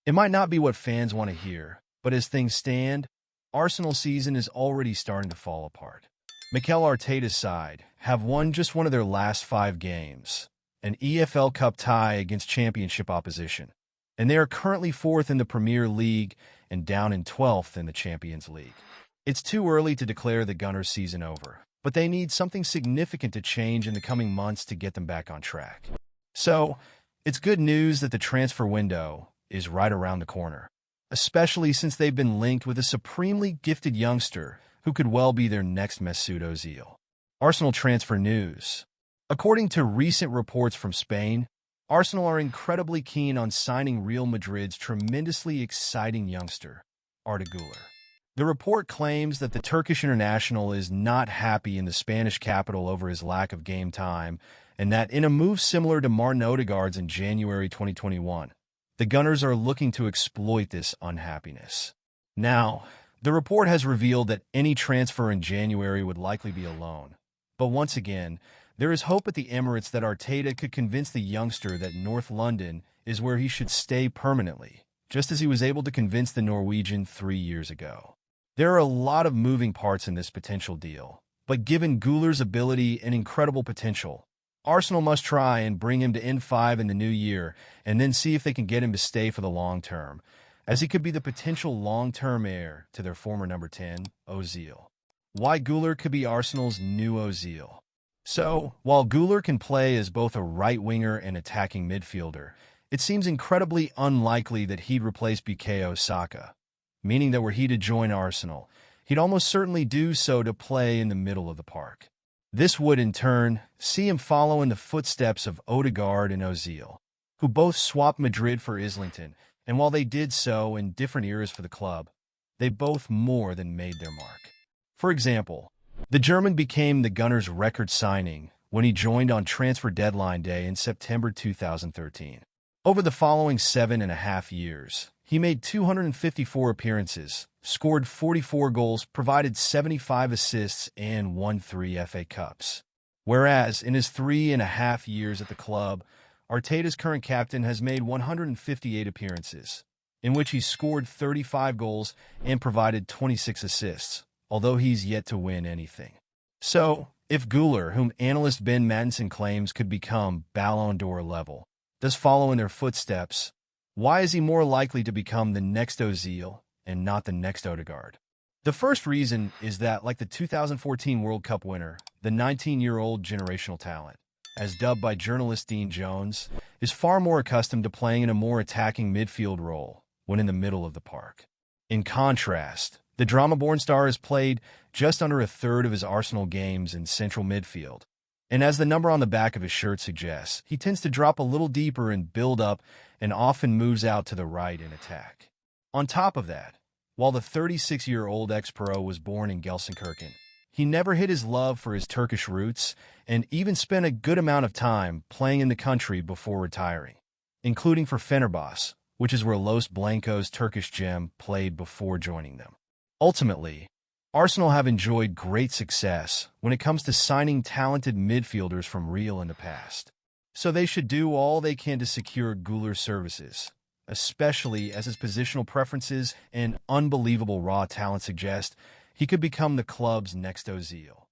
It might not be what fans want to hear, but as things stand, Arsenal's season is already starting to fall apart. Mikel Arteta's side have won just one of their last 5 games, an EFL Cup tie against championship opposition, and they are currently 4th in the Premier League and down in 12th in the Champions League. It's too early to declare the Gunners' season over, but they need something significant to change in the coming months to get them back on track. So, it's good news that the transfer window is right around the corner, especially since they've been linked with a supremely gifted youngster who could well be their next Mesut Ozil. Arsenal transfer news. According to recent reports from Spain, Arsenal are incredibly keen on signing Real Madrid's tremendously exciting youngster, Arda Güler. The report claims that the Turkish international is not happy in the Spanish capital over his lack of game time, and that in a move similar to Martin Odegaard's in January 2021, the Gunners are looking to exploit this unhappiness. Now, the report has revealed that any transfer in January would likely be a loan. But once again, there is hope at the Emirates that Arteta could convince the youngster that North London is where he should stay permanently, just as he was able to convince the Norwegian 3 years ago. There are a lot of moving parts in this potential deal, but given Güler's ability and incredible potential, Arsenal must try and bring him to N5 in the new year and then see if they can get him to stay for the long term, as he could be the potential long-term heir to their former number 10, Ozil. Why Güler could be Arsenal's new Ozil. So, while Güler can play as both a right winger and attacking midfielder, it seems incredibly unlikely that he'd replace Bukayo Saka, meaning that were he to join Arsenal, he'd almost certainly do so to play in the middle of the park. This would, in turn, see him follow in the footsteps of Odegaard and Ozil, who both swapped Madrid for Islington, and while they did so in different eras for the club, they both more than made their mark. For example, the German became the Gunners' record signing when he joined on transfer deadline day in September 2013. Over the following 7.5 years, he made 254 appearances, scored 44 goals, provided 75 assists, and won 3 FA Cups. Whereas, in his 3.5 years at the club, Arteta's current captain has made 158 appearances, in which he scored 35 goals and provided 26 assists, although he's yet to win anything. So, if Güler, whom analyst Ben Mattinson claims could become Ballon d'Or level, does follow in their footsteps, why is he more likely to become the next Ozil and not the next Odegaard? The first reason is that, like the 2014 World Cup winner, the 19-year-old generational talent, as dubbed by journalist Dean Jones, is far more accustomed to playing in a more attacking midfield role when in the middle of the park. In contrast, the drama-born star has played just under a third of his Arsenal games in central midfield, and as the number on the back of his shirt suggests, he tends to drop a little deeper and build up and often moves out to the right in attack. On top of that, while the 36-year-old ex-pro was born in Gelsenkirchen, he never hid his love for his Turkish roots and even spent a good amount of time playing in the country before retiring, including for Fenerbahce, which is where Los Blancos' Turkish gem played before joining them. Ultimately, Arsenal have enjoyed great success when it comes to signing talented midfielders from Real in the past, so they should do all they can to secure Güler's services, especially as his positional preferences and unbelievable raw talent suggest he could become the club's next Ozil.